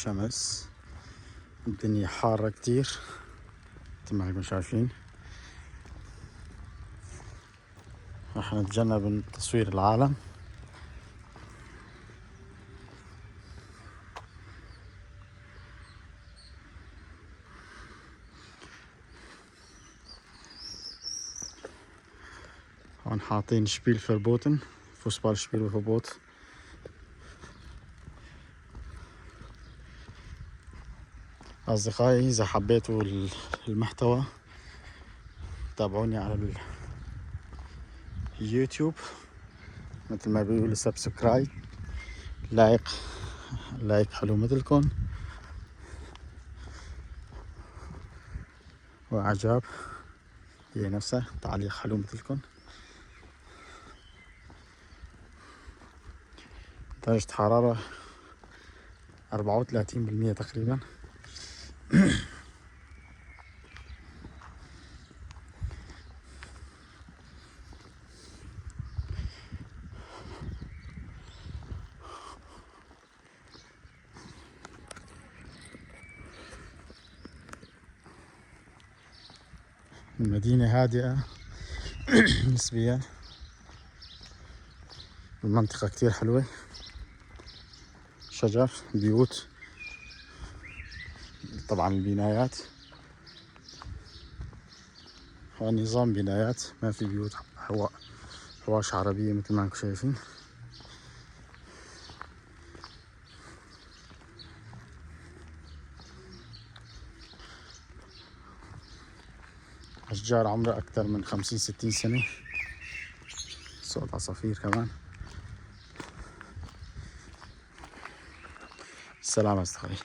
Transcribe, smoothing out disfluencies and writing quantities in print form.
شمس، الدنيا حارة كتير مثل ما انكم شايفين. راح نتجنب تصوير العالم. هون حاطين شبيل فربوتن، فوسبال شبيل فربوت. أصدقائي إذا حبيتوا المحتوى تابعوني على اليوتيوب مثل ما بيقولوا سبسكرايب، لايك حلو مثلكم، وإعجاب هي نفسها تعليق حلو مثلكم. درجة حرارة 34% تقريبا. المدينة هادئة نسبيا، المنطقة كتير حلوة، شجر، بيوت، طبعا البنايات هو نظام بنايات، ما في بيوت حواش عربية مثل ما انكم شايفين. أشجار عمرها أكثر من 50-60 سنة، صوت عصافير كمان. السلام أصدقائي.